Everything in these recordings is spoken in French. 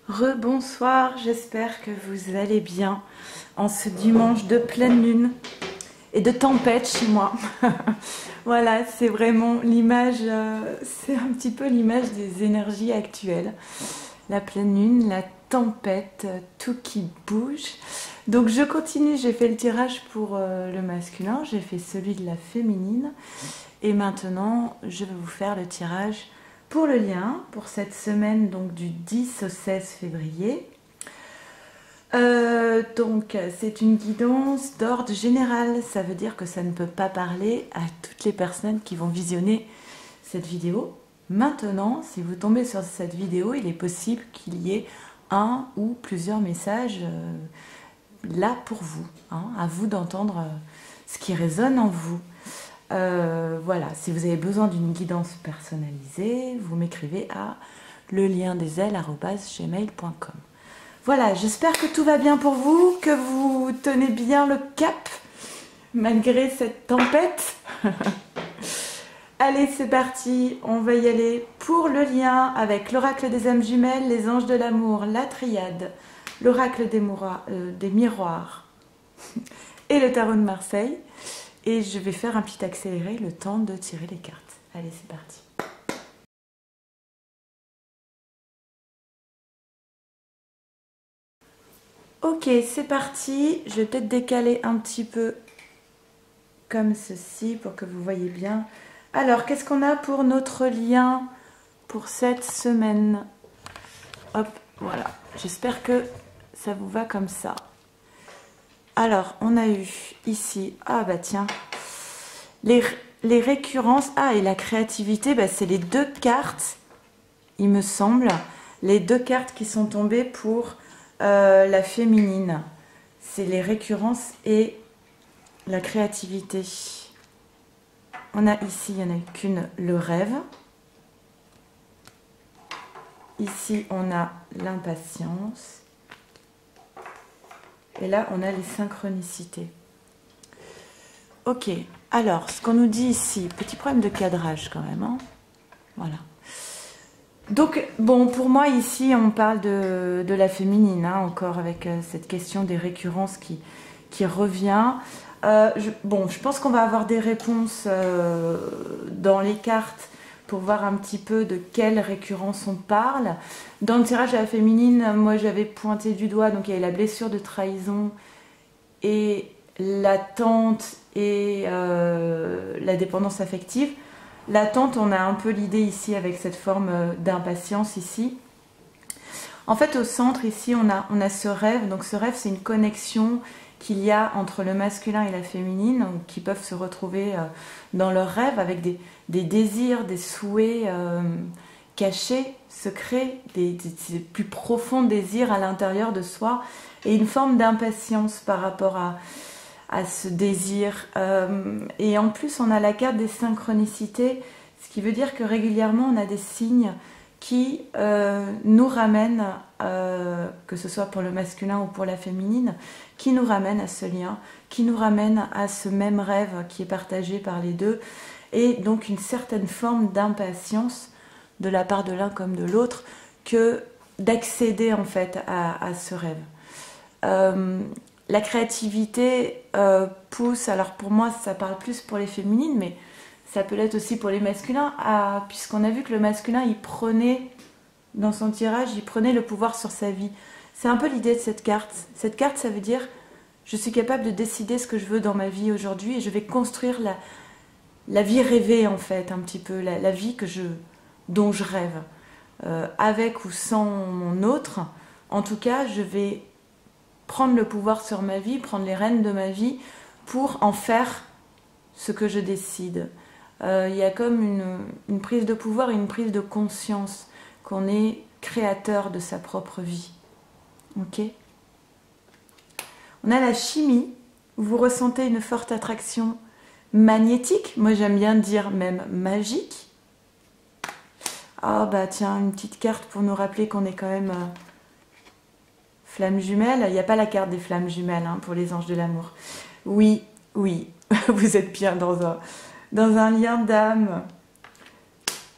Rebonsoir, j'espère que vous allez bien en ce dimanche de pleine lune et de tempête chez moi. Voilà, c'est vraiment l'image, c'est un petit peu l'image des énergies actuelles. La pleine lune, la tempête, tout qui bouge. Donc je continue, j'ai fait le tirage pour le masculin, j'ai fait celui de la féminine et maintenant je vais vous faire le tirage pour le lien, pour cette semaine donc du 10 au 16 février. Donc c'est une guidance d'ordre général, ça veut dire que ça ne peut pas parler à toutes les personnes qui vont visionner cette vidéo. Maintenant, si vous tombez sur cette vidéo, il est possible qu'il y ait un ou plusieurs messages là pour vous, hein, à vous d'entendre ce qui résonne en vous. Voilà, si vous avez besoin d'une guidance personnalisée, vous m'écrivez à leliendesailes@gmail.com. Voilà, j'espère que tout va bien pour vous, que vous tenez bien le cap malgré cette tempête. Allez, c'est parti, on va y aller pour le lien avec l'oracle des âmes jumelles, les anges de l'amour, la triade, l'oracle des miroirs et le tarot de Marseille. Et je vais faire un petit accéléré, le temps de tirer les cartes. Allez, c'est parti. Ok, c'est parti. Je vais peut-être décaler un petit peu comme ceci pour que vous voyez bien. Alors, qu'est-ce qu'on a pour notre lien pour cette semaine? Hop, voilà. J'espère que ça vous va comme ça. Alors, on a eu ici, ah bah tiens, les récurrences, ah et la créativité, bah, c'est les deux cartes, il me semble, les deux cartes qui sont tombées pour la féminine. C'est les récurrences et la créativité. On a ici, il n'y en a qu'une, le rêve. Ici, on a l'impatience. Et là, on a les synchronicités. Ok, alors, ce qu'on nous dit ici, petit problème de cadrage quand même. Hein, voilà. Donc, bon, pour moi, ici, on parle de la féminine, hein, encore avec cette question des récurrences qui revient. Je pense qu'on va avoir des réponses dans les cartes pour voir un petit peu de quelle récurrence on parle. Dans le tirage à la féminine, moi j'avais pointé du doigt, donc il y avait la blessure de trahison et l'attente et la dépendance affective. L'attente, on a un peu l'idée ici avec cette forme d'impatience ici. En fait, au centre ici, on a ce rêve. Donc ce rêve, c'est une connexion qu'il y a entre le masculin et la féminine, qui peuvent se retrouver dans leur rêve avec des désirs, des souhaits cachés, secrets, des plus profonds désirs à l'intérieur de soi, et une forme d'impatience par rapport à ce désir. Et en plus, on a la carte des synchronicités, ce qui veut dire que régulièrement, on a des signes qui nous ramènent, que ce soit pour le masculin ou pour la féminine, qui nous ramènent à ce lien, qui nous ramènent à ce même rêve qui est partagé par les deux, et donc une certaine forme d'impatience de la part de l'un comme de l'autre, que d'accéder en fait à ce rêve. La créativité pousse, alors pour moi ça parle plus pour les féminines, mais ça peut l'être aussi pour les masculins, puisqu'on a vu que le masculin, il prenait, dans son tirage, il prenait le pouvoir sur sa vie. C'est un peu l'idée de cette carte. Cette carte, ça veut dire, je suis capable de décider ce que je veux dans ma vie aujourd'hui et je vais construire la vie rêvée, en fait, un petit peu, la vie dont je rêve. Avec ou sans mon autre, en tout cas, je vais prendre le pouvoir sur ma vie, prendre les rênes de ma vie pour en faire ce que je décide. Il y a comme une prise de pouvoir et une prise de conscience qu'on est créateur de sa propre vie. Ok ? On a la chimie, où vous ressentez une forte attraction magnétique, moi j'aime bien dire même magique. Ah bah tiens, une petite carte pour nous rappeler qu'on est quand même flammes jumelles. Il n'y a pas la carte des flammes jumelles hein, pour les anges de l'amour. Oui, oui, vous êtes bien dans un lien d'âme.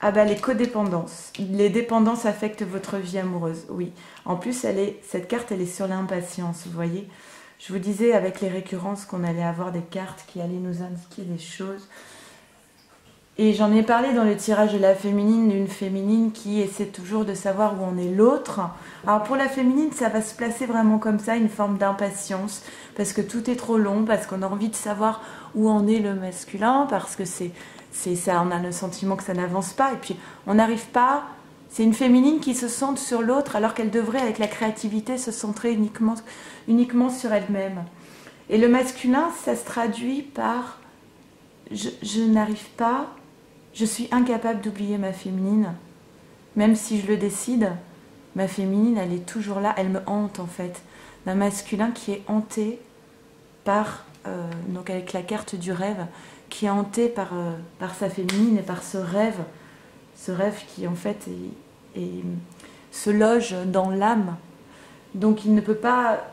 Ah bah les codépendances. Les dépendances affectent votre vie amoureuse, oui. En plus, cette carte, elle est sur l'impatience, vous voyez. Je vous disais avec les récurrences qu'on allait avoir des cartes qui allaient nous indiquer des choses. Et j'en ai parlé dans le tirage de la féminine, d'une féminine qui essaie toujours de savoir où en est l'autre. Alors pour la féminine, ça va se placer vraiment comme ça, une forme d'impatience, parce que tout est trop long, parce qu'on a envie de savoir où en est le masculin, parce que c'est ça, on a le sentiment que ça n'avance pas, et puis on n'arrive pas. C'est une féminine qui se centre sur l'autre, alors qu'elle devrait, avec la créativité, se centrer uniquement sur elle-même. Et le masculin, ça se traduit par je n'arrive pas. Je suis incapable d'oublier ma féminine. Même si je le décide, ma féminine, elle est toujours là. Elle me hante, en fait. D'un masculin qui est hanté par... donc avec la carte du rêve, qui est hanté par sa féminine et par ce rêve qui, en fait, se loge dans l'âme. Donc il ne peut pas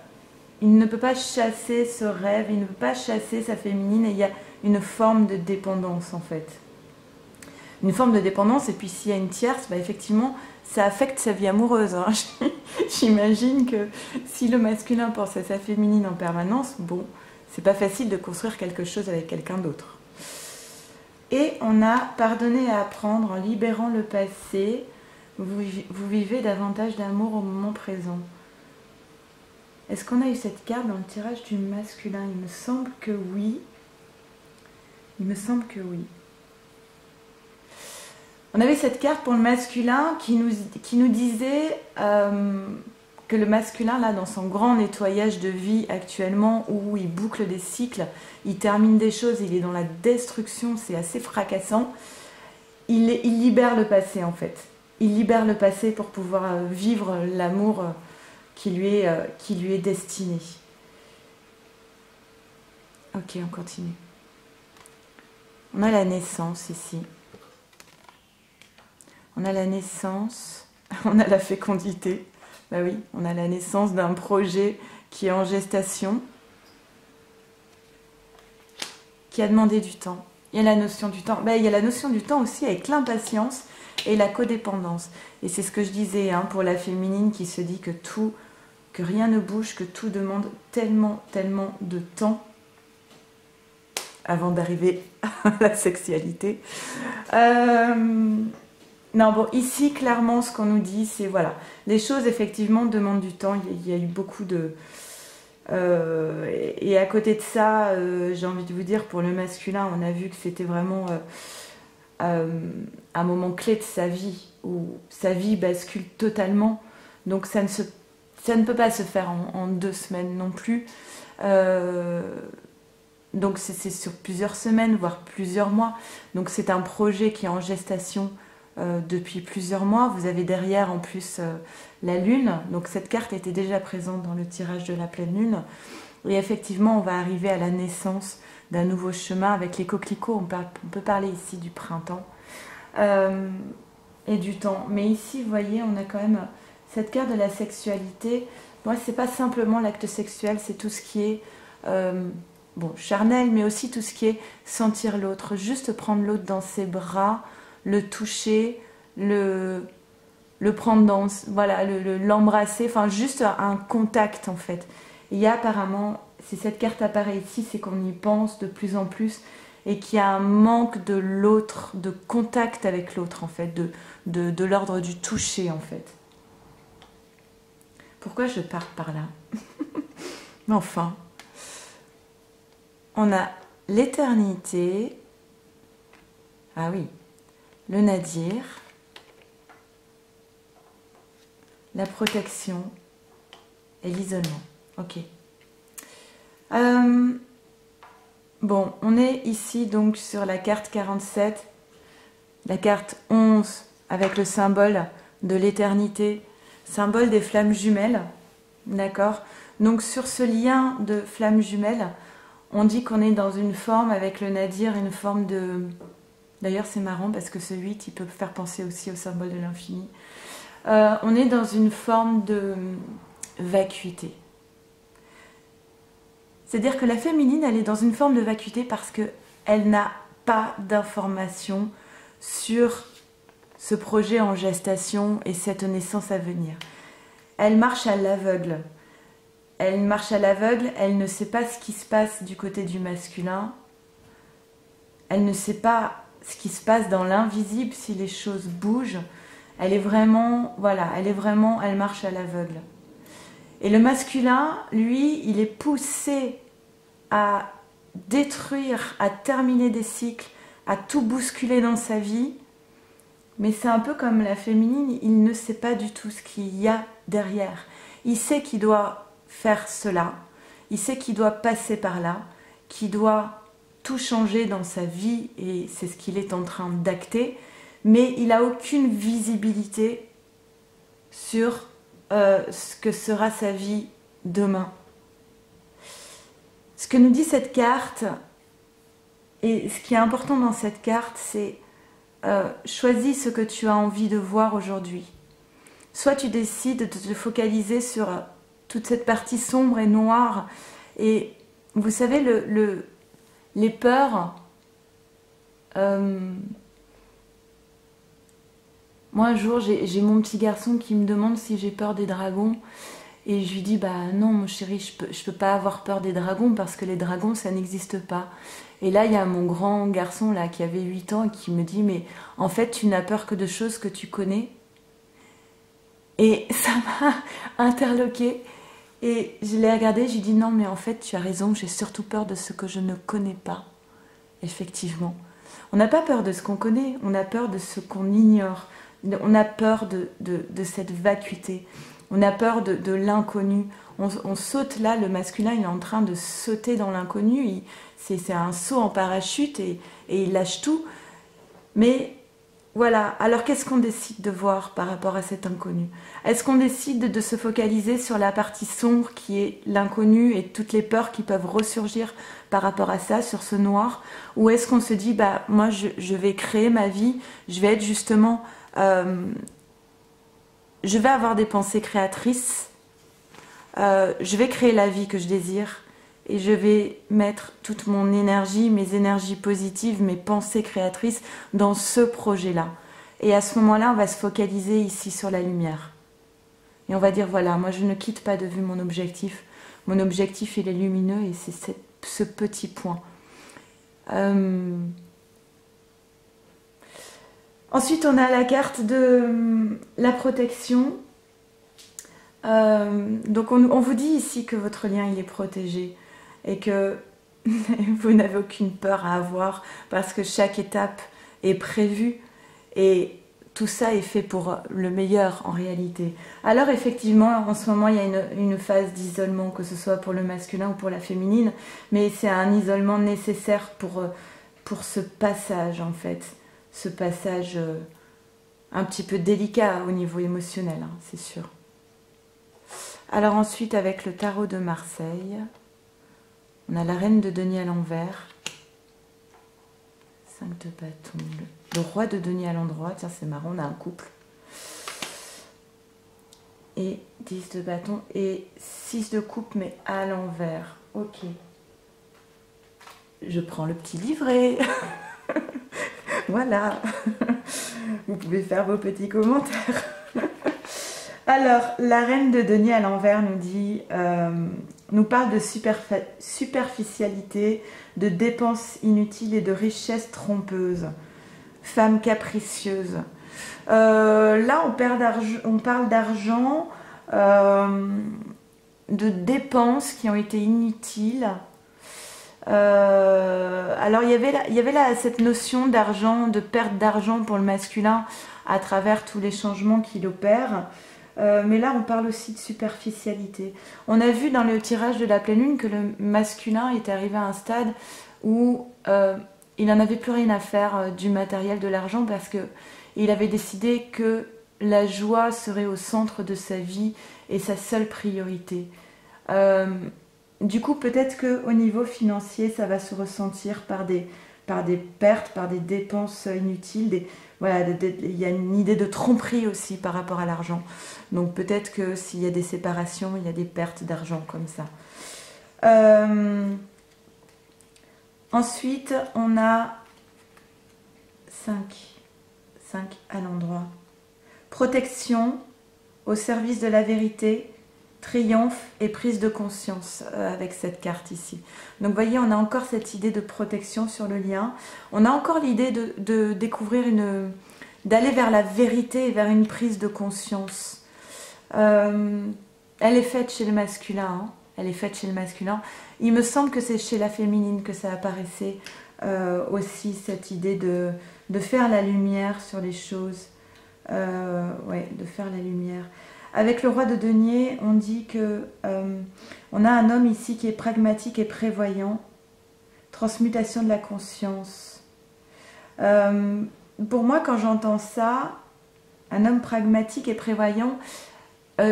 chasser ce rêve, il ne peut pas chasser sa féminine, et il y a une forme de dépendance, en fait. Une forme de dépendance, et puis s'il y a une tierce, bah effectivement, ça affecte sa vie amoureuse. Hein. J'imagine que si le masculin pense à sa féminine en permanence, bon, c'est pas facile de construire quelque chose avec quelqu'un d'autre. Et on a pardonné et apprendre en libérant le passé. Vous vivez davantage d'amour au moment présent. Est-ce qu'on a eu cette carte dans le tirage du masculin? Il me semble que oui. Il me semble que oui. On avait cette carte pour le masculin qui nous disait que le masculin, là, dans son grand nettoyage de vie actuellement, où il boucle des cycles, il termine des choses, il est dans la destruction, c'est assez fracassant, il libère le passé, en fait. Il libère le passé pour pouvoir vivre l'amour qui lui est destiné. Ok, on continue. On a la naissance ici. On a la naissance, on a la fécondité. Ben oui, on a la naissance d'un projet qui est en gestation, qui a demandé du temps. Il y a la notion du temps. Ben, il y a la notion du temps aussi avec l'impatience et la codépendance. Et c'est ce que je disais pour la féminine qui se dit que rien ne bouge, que tout demande tellement, tellement de temps avant d'arriver à la sexualité. Non, bon, ici, clairement, ce qu'on nous dit, c'est, voilà, les choses, effectivement, demandent du temps. Il y a eu beaucoup de... et à côté de ça, j'ai envie de vous dire, pour le masculin, on a vu que c'était vraiment un moment clé de sa vie, où sa vie bascule totalement. Donc, ça ne peut pas se faire en 2 semaines non plus. Donc, c'est sur plusieurs semaines, voire plusieurs mois. Donc, c'est un projet qui est en gestation depuis plusieurs mois. Vous avez derrière en plus la lune, donc cette carte était déjà présente dans le tirage de la pleine lune, et effectivement on va arriver à la naissance d'un nouveau chemin avec les coquelicots. On peut parler ici du printemps et du temps, mais ici vous voyez on a quand même cette carte de la sexualité. Moi c'est pas simplement l'acte sexuel, c'est tout ce qui est charnel, mais aussi tout ce qui est sentir l'autre, juste prendre l'autre dans ses bras, le toucher, le prendre dans, voilà, l'embrasser, enfin juste un contact en fait. Il y a apparemment, si cette carte apparaît ici, c'est qu'on y pense de plus en plus et qu'il y a un manque de l'autre, de contact avec l'autre en fait, de l'ordre du toucher en fait. Pourquoi je pars par là? Mais enfin, on a l'éternité, ah oui, le nadir, la protection et l'isolement. Ok. Bon, on est ici donc sur la carte 47, la carte 11 avec le symbole de l'éternité, symbole des flammes jumelles. D'accord? Donc sur ce lien de flammes jumelles, on dit qu'on est dans une forme avec le nadir, une forme de... D'ailleurs, c'est marrant parce que ce 8, il peut faire penser aussi au symbole de l'infini. On est dans une forme de vacuité. C'est-à-dire que la féminine, elle est dans une forme de vacuité parce qu'elle n'a pas d'informations sur ce projet en gestation et cette naissance à venir. Elle marche à l'aveugle. Elle marche à l'aveugle, elle ne sait pas ce qui se passe du côté du masculin. Elle ne sait pas ce qui se passe dans l'invisible, si les choses bougent. Elle est vraiment, voilà, elle marche à l'aveugle. Et le masculin, lui, il est poussé à détruire, à terminer des cycles, à tout bousculer dans sa vie. Mais c'est un peu comme la féminine, il ne sait pas du tout ce qu'il y a derrière. Il sait qu'il doit faire cela, il sait qu'il doit passer par là, qu'il doit tout changer dans sa vie et c'est ce qu'il est en train d'acter, mais il n'a aucune visibilité sur ce que sera sa vie demain. Ce que nous dit cette carte, et ce qui est important dans cette carte, c'est choisis ce que tu as envie de voir aujourd'hui. Soit tu décides de te focaliser sur toute cette partie sombre et noire. Et vous savez, les peurs... moi, un jour, j'ai mon petit garçon qui me demande si j'ai peur des dragons. Et je lui dis, bah non, mon chéri, je peux pas avoir peur des dragons parce que les dragons, ça n'existe pas. Et là, il y a mon grand garçon là qui avait 8 ans et qui me dit, mais en fait, tu n'as peur que de choses que tu connais. Et ça m'a interloquée. Et je l'ai regardé, j'ai dit, non, mais en fait, tu as raison, j'ai surtout peur de ce que je ne connais pas. Effectivement. On n'a pas peur de ce qu'on connaît, on a peur de ce qu'on ignore. On a peur de cette vacuité. On a peur de l'inconnu. On saute là, le masculin, il est en train de sauter dans l'inconnu. C'est un saut en parachute et il lâche tout. Mais voilà, alors qu'est-ce qu'on décide de voir par rapport à cet inconnu? Est-ce qu'on décide de se focaliser sur la partie sombre qui est l'inconnu et toutes les peurs qui peuvent ressurgir par rapport à ça, sur ce noir? Ou est-ce qu'on se dit, bah moi je vais créer ma vie, je vais être justement... je vais avoir des pensées créatrices, je vais créer la vie que je désire et je vais mettre toute mon énergie, mes énergies positives, mes pensées créatrices dans ce projet-là. Et à ce moment-là, on va se focaliser ici sur la lumière. Et on va dire, voilà, moi je ne quitte pas de vue mon objectif. Mon objectif, il est lumineux et c'est ce petit point. Ensuite, on a la carte de la protection. Donc, on vous dit ici que votre lien, il est protégé et que vous n'avez aucune peur à avoir parce que chaque étape est prévue et tout ça est fait pour le meilleur en réalité. Alors, effectivement, en ce moment, il y a une phase d'isolement, que ce soit pour le masculin ou pour la féminine, mais c'est un isolement nécessaire pour ce passage, en fait. Ce passage un petit peu délicat au niveau émotionnel, hein, c'est sûr. Alors ensuite, avec le tarot de Marseille, on a la reine de denier à l'envers, 5 de bâton, le roi de denier à l'endroit, tiens c'est marrant, on a un couple, et 10 de bâton et 6 de coupe mais à l'envers. Ok, je prends le petit livret. Voilà, vous pouvez faire vos petits commentaires. Alors, la reine de denier à l'envers nous dit, nous parle de superficialité, de dépenses inutiles et de richesses trompeuses. Femme capricieuse. Là, on parle d'argent, de dépenses qui ont été inutiles. Alors il y avait là cette notion d'argent, de perte d'argent pour le masculin à travers tous les changements qu'il opère, mais là on parle aussi de superficialité. On a vu dans le tirage de la pleine lune que le masculin est arrivé à un stade où il n'en avait plus rien à faire du matériel, de l'argent, parce que il avait décidé que la joie serait au centre de sa vie et sa seule priorité. Du coup, peut-être qu'au niveau financier, ça va se ressentir par des pertes, par des dépenses inutiles. Voilà, il y a une idée de tromperie aussi par rapport à l'argent. Donc peut-être que s'il y a des séparations, il y a des pertes d'argent comme ça. Ensuite, on a 5 5 à l'endroit. Protection au service de la vérité, triomphe et prise de conscience avec cette carte ici. Donc vous voyez, on a encore cette idée de protection sur le lien. On a encore l'idée de découvrir d'aller vers la vérité et vers une prise de conscience. Elle est faite chez le masculin. Hein. Elle est faite chez le masculin. Il me semble que c'est chez la féminine que ça apparaissait aussi, cette idée de faire la lumière sur les choses. Ouais, de faire la lumière. Avec le roi de denier, on dit que on a un homme ici qui est pragmatique et prévoyant. Transmutation de la conscience. Pour moi, quand j'entends ça, un homme pragmatique et prévoyant,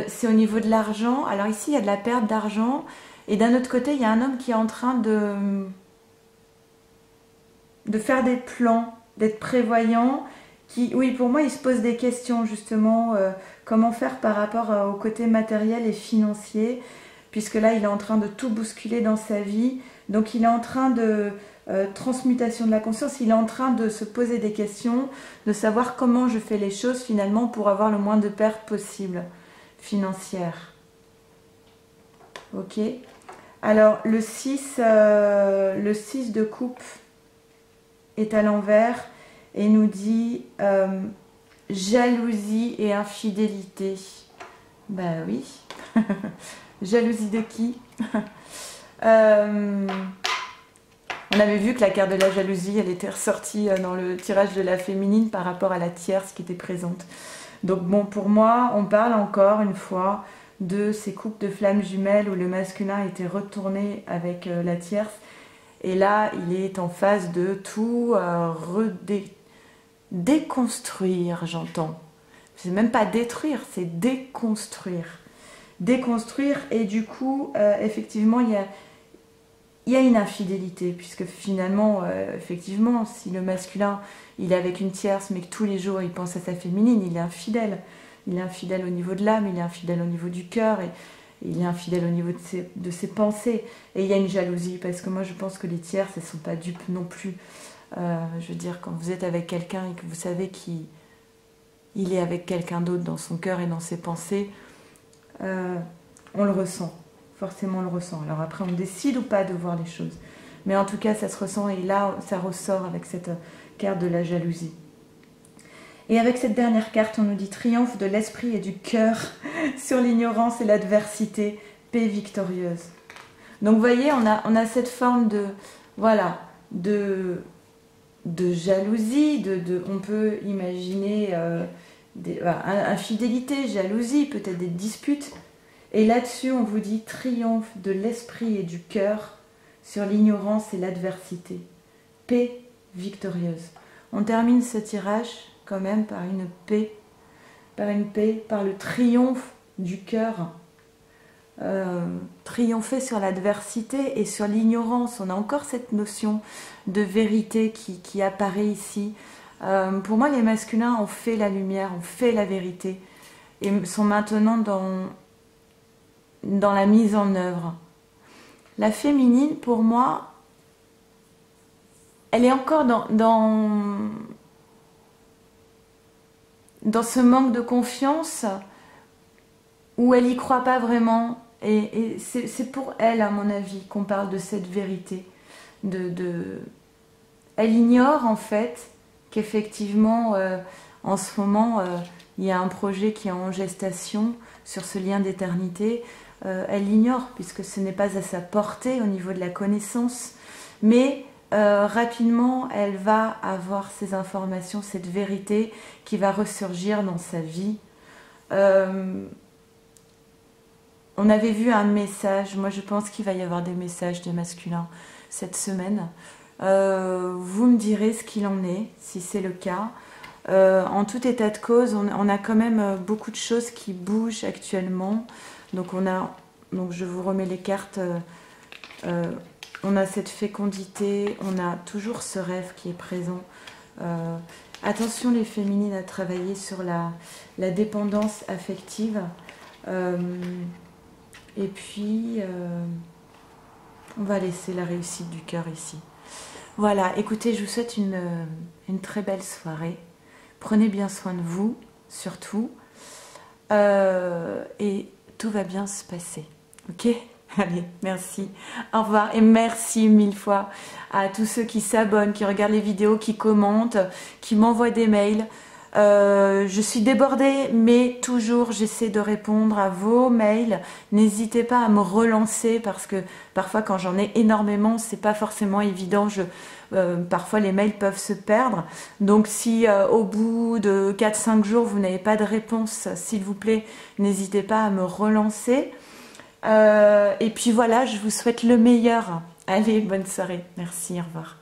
c'est au niveau de l'argent. Alors ici, il y a de la perte d'argent. Et d'un autre côté, il y a un homme qui est en train de faire des plans, d'être prévoyant. Oui, pour moi, il se pose des questions, justement. Comment faire par rapport au côté matériel et financier, puisque là, il est en train de tout bousculer dans sa vie. Donc, il est en train de transmutation de la conscience, il est en train de se poser des questions, de savoir comment je fais les choses, finalement, pour avoir le moins de pertes possible financières. Ok. Alors, le 6 de coupe est à l'envers et nous dit jalousie et infidélité. Ben oui. Jalousie de qui? On avait vu que la carte de la jalousie, elle était ressortie dans le tirage de la féminine par rapport à la tierce qui était présente. Donc bon, pour moi, on parle encore une fois de ces couples de flammes jumelles où le masculin était retourné avec la tierce. Et là, il est en phase de tout déconstruire, j'entends. C'est même pas détruire, c'est déconstruire. Déconstruire, et du coup, effectivement, il y a une infidélité, puisque finalement, effectivement, si le masculin, il est avec une tierce, mais que tous les jours, il pense à sa féminine, il est infidèle. Il est infidèle au niveau de l'âme, il est infidèle au niveau du cœur, et il est infidèle au niveau de ses pensées. Et il y a une jalousie, parce que moi, je pense que les tierces, elles ne sont pas dupes non plus. Je veux dire, quand vous êtes avec quelqu'un et que vous savez qu'il est avec quelqu'un d'autre dans son cœur et dans ses pensées, on le ressent. Forcément, on le ressent. Alors après, on décide ou pas de voir les choses. Mais en tout cas, ça se ressent, et là, ça ressort avec cette carte de la jalousie. Et avec cette dernière carte, on nous dit triomphe de l'esprit et du cœur sur l'ignorance et l'adversité, paix victorieuse. Donc, vous voyez, on a cette forme de, voilà, de jalousie, on peut imaginer infidélité, jalousie, peut-être des disputes. Et là-dessus, on vous dit triomphe de l'esprit et du cœur sur l'ignorance et l'adversité, paix victorieuse. On termine ce tirage quand même par une paix, par le triomphe du cœur. Triompher sur l'adversité et sur l'ignorance. On a encore cette notion de vérité qui apparaît ici. Pour moi, les masculins ont fait la lumière, ont fait la vérité et sont maintenant dans la mise en œuvre. La féminine, pour moi, elle est encore dans ce manque de confiance où elle n'y croit pas vraiment. Et c'est pour elle, à mon avis, qu'on parle de cette vérité. Elle ignore, en fait, qu'effectivement, en ce moment, il y a un projet qui est en gestation sur ce lien d'éternité. Elle l'ignore, puisque ce n'est pas à sa portée au niveau de la connaissance. Mais rapidement, elle va avoir ces informations, cette vérité qui va ressurgir dans sa vie. On avait vu un message, moi je pense qu'il va y avoir des messages des masculins cette semaine. Vous me direz ce qu'il en est, si c'est le cas. En tout état de cause, on a quand même beaucoup de choses qui bougent actuellement. Donc je vous remets les cartes. On a cette fécondité, on a toujours ce rêve qui est présent. Attention les féminines à travailler sur la dépendance affective. Et puis, on va laisser la réussite du cœur ici. Voilà, écoutez, je vous souhaite une très belle soirée. Prenez bien soin de vous, surtout. Et tout va bien se passer. Ok? Allez, merci. Au revoir. Et merci 1000 fois à tous ceux qui s'abonnent, qui regardent les vidéos, qui commentent, qui m'envoient des mails. Je suis débordée, mais toujours j'essaie de répondre à vos mails. N'hésitez pas à me relancer parce que parfois quand j'en ai énormément, c'est pas forcément évident. Parfois les mails peuvent se perdre. Donc si au bout de 4-5 jours vous n'avez pas de réponse, s'il vous plaît, n'hésitez pas à me relancer. Et puis voilà, je vous souhaite le meilleur. Allez, bonne soirée. Merci, au revoir.